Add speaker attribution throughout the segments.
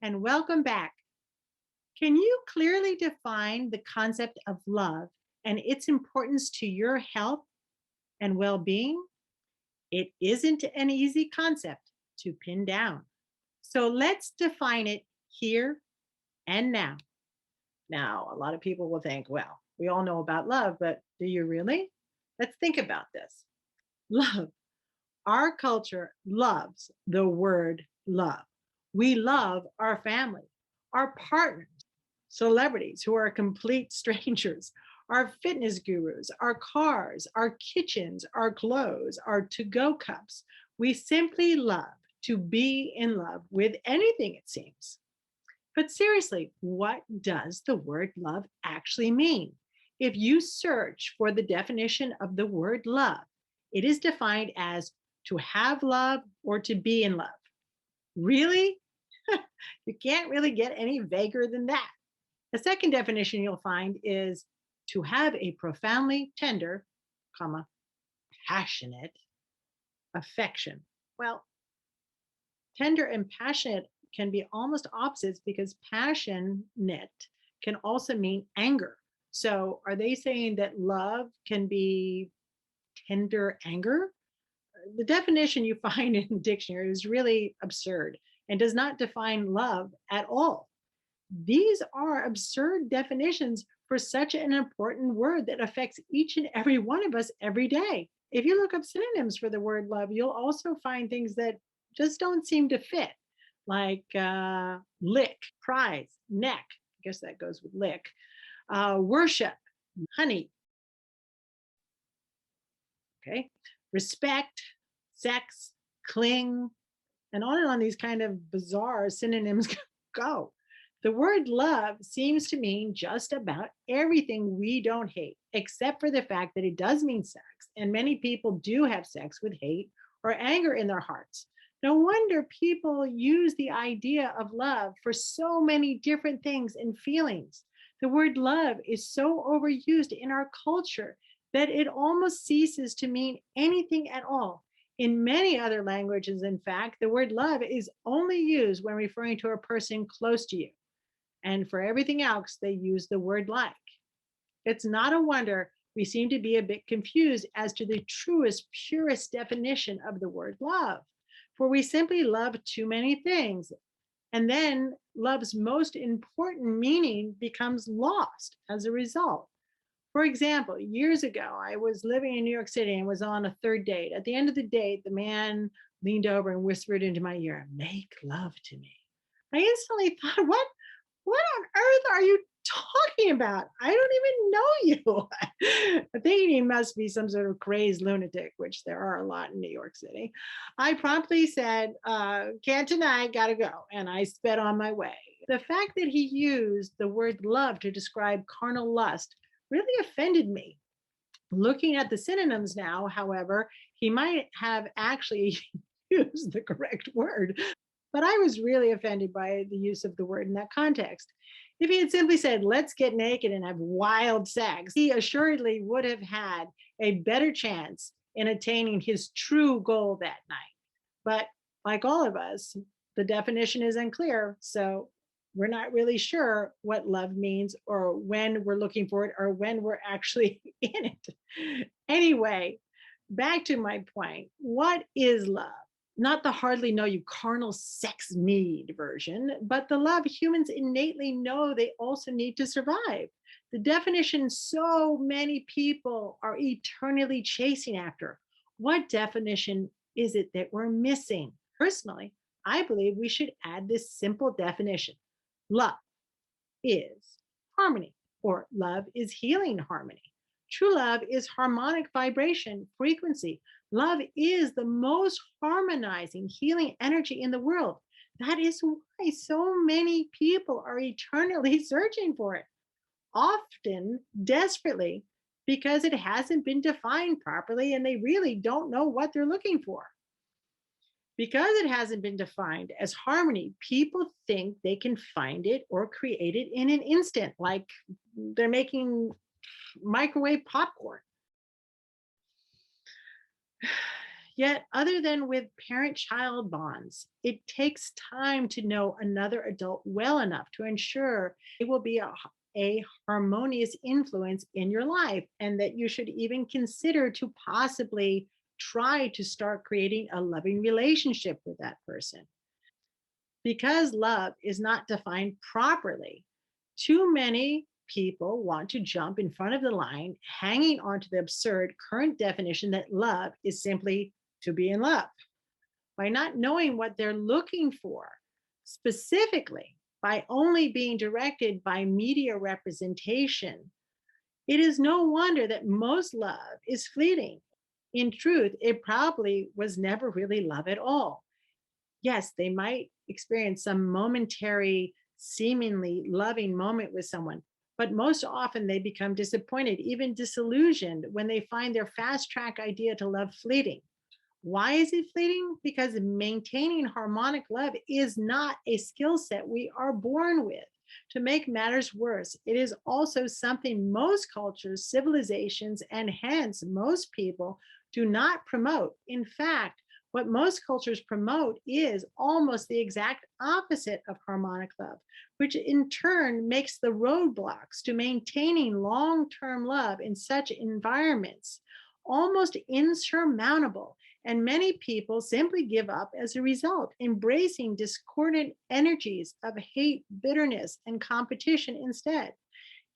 Speaker 1: and welcome back. Can you clearly define the concept of love and its importance to your health and well being? It isn't an easy concept to pin down. So let's define it here and now. Now, a lot of people will think, well, we all know about love, but do you really? Let's think about this. Love. Our culture loves the word love. We love our family, our partners, celebrities who are complete strangers, our fitness gurus, our cars, our kitchens, our clothes, our to go cups. We simply love to be in love with anything, it seems. But seriously, what does the word love actually mean? If you search for the definition of the word love, it is defined as to have love or to be in love. Really? You can't really get any vaguer than that. The second definition you'll find is to have a profoundly tender, comma, passionate affection. Well, tender and passionate can be almost opposites because passionate can also mean anger. So are they saying that love can be tender anger? The definition you find in the dictionary is really absurd and does not define love at all. These are absurd definitions for such an important word that affects each and every one of us every day. If you look up synonyms for the word love, you'll also find things that just don't seem to fit, like lick, prize, neck. I guess that goes with lick, worship, honey, okay, respect, sex, cling, and on these kind of bizarre synonyms go. The word love seems to mean just about everything we don't hate, except for the fact that it does mean sex. And many people do have sex with hate or anger in their hearts. No wonder people use the idea of love for so many different things and feelings. The word love is so overused in our culture that it almost ceases to mean anything at all. In many other languages, in fact, the word love is only used when referring to a person close to you. And for everything else, they use the word like. It's not a wonder we seem to be a bit confused as to the truest, purest definition of the word love. For we simply love too many things. And then love's most important meaning becomes lost as a result. For example, years ago, I was living in New York City and was on a third date. At the end of the date, the man leaned over and whispered into my ear, "Make love to me." I instantly thought, what on earth are you talking about? I don't even know you. I think he must be some sort of crazed lunatic, which there are a lot in New York City. I promptly said, can't tonight, gotta go. And I sped on my way. The fact that he used the word love to describe carnal lust really offended me. Looking at the synonyms now, however, he might have actually used the correct word, but I was really offended by the use of the word in that context. If he had simply said, let's get naked and have wild sex, he assuredly would have had a better chance in attaining his true goal that night. But like all of us, the definition is unclear. So we're not really sure what love means or when we're looking for it or when we're actually in it. Anyway, back to my point. What is love? Not the hardly know you carnal sex need version, but the love humans innately know they also need to survive. The definition so many people are eternally chasing after. What definition is it that we're missing? Personally, I believe we should add this simple definition. Love is harmony, or love is healing harmony. True love is harmonic vibration frequency. Love is the most harmonizing healing energy in the world. That is why so many people are eternally searching for it, often desperately, because it hasn't been defined properly and they really don't know what they're looking for. Because it hasn't been defined as harmony, people think they can find it or create it in an instant, like they're making microwave popcorn. Yet, other than with parent child bonds, it takes time to know another adult well enough to ensure it will be a harmonious influence in your life, and that you should even consider to possibly try to start creating a loving relationship with that person. Because love is not defined properly, too many people want to jump in front of the line, hanging on to the absurd current definition that love is simply to be in love. By not knowing what they're looking for, specifically by only being directed by media representation, it is no wonder that most love is fleeting. In truth, it probably was never really love at all. Yes, they might experience some momentary, seemingly loving moment with someone, but most often they become disappointed, even disillusioned when they find their fast track idea to love fleeting. Why is it fleeting? Because maintaining harmonic love is not a skill set we are born with. To make matters worse, it is also something most cultures, civilizations, and hence most people do not promote. In fact, what most cultures promote is almost the exact opposite of harmonic love, which in turn makes the roadblocks to maintaining long term love in such environments almost insurmountable. And many people simply give up as a result, embracing discordant energies of hate, bitterness, and competition instead.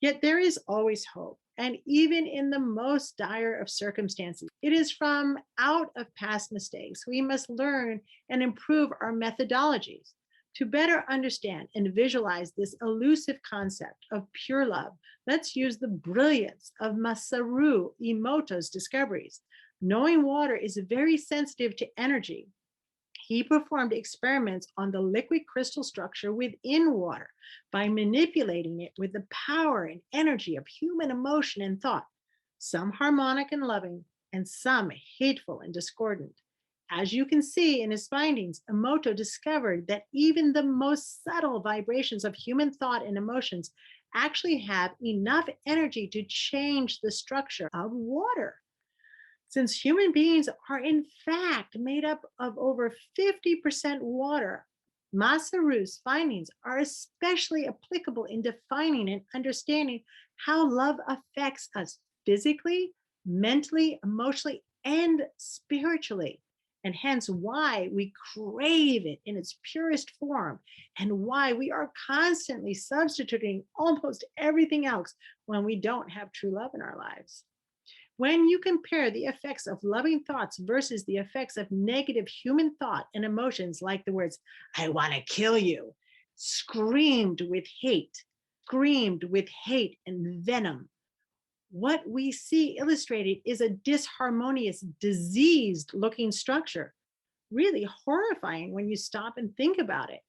Speaker 1: Yet there is always hope. And even in the most dire of circumstances, it is from out of past mistakes we must learn and improve our methodologies. To better understand and visualize this elusive concept of pure love, let's use the brilliance of Masaru Emoto's discoveries. Knowing water is very sensitive to energy, he performed experiments on the liquid crystal structure within water by manipulating it with the power and energy of human emotion and thought, some harmonic and loving, and some hateful and discordant. As you can see in his findings, Emoto discovered that even the most subtle vibrations of human thought and emotions actually have enough energy to change the structure of water. Since human beings are in fact made up of over 50% water, Masaru's findings are especially applicable in defining and understanding how love affects us physically, mentally, emotionally, and spiritually. And hence why we crave it in its purest form, and why we are constantly substituting almost everything else when we don't have true love in our lives. When you compare the effects of loving thoughts versus the effects of negative human thought and emotions, like the words, I want to kill you, screamed with hate and venom, what we see illustrated is a disharmonious, diseased looking structure. Really horrifying when you stop and think about it.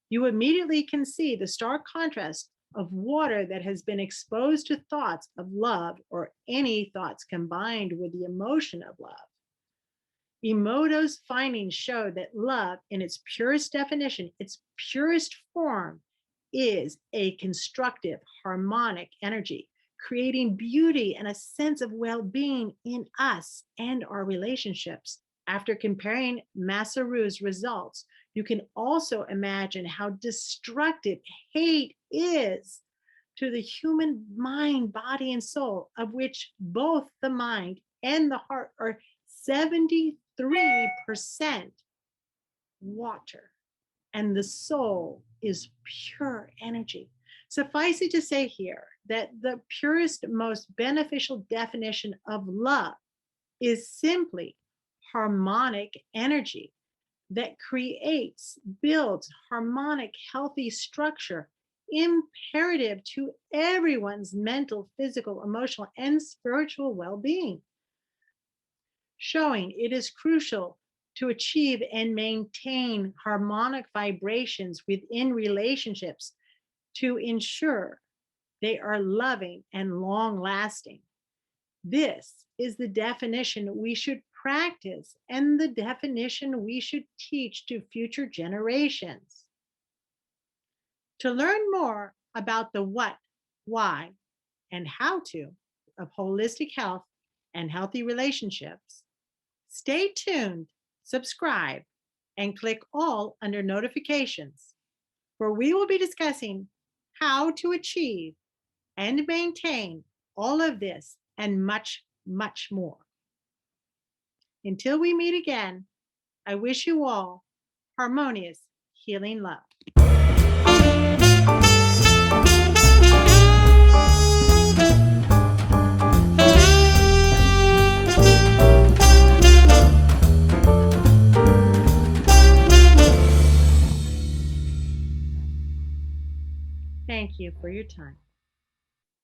Speaker 1: You immediately can see the stark contrast of water that has been exposed to thoughts of love or any thoughts combined with the emotion of love. Emoto's findings show that love, in its purest definition, its purest form, is a constructive, harmonic energy, creating beauty and a sense of well being in us and our relationships. After comparing Masaru's results, you can also imagine how destructive hate is to the human mind, body, and soul, of which both the mind and the heart are 73% water, and the soul is pure energy. Suffice it to say here that the purest, most beneficial definition of love is simply harmonic energy that creates, builds harmonic, healthy structure imperative to everyone's mental, physical, emotional, and spiritual well being. Showing it is crucial to achieve and maintain harmonic vibrations within relationships to ensure they are loving and long lasting. This is the definition we should practice and the definition we should teach to future generations. To learn more about the what, why, and how to of holistic health and healthy relationships, Stay tuned, subscribe, and click all under notifications, where we will be discussing how to achieve and maintain all of this and much, much more. Until we meet again, I wish you all harmonious, healing love. Thank you for your time.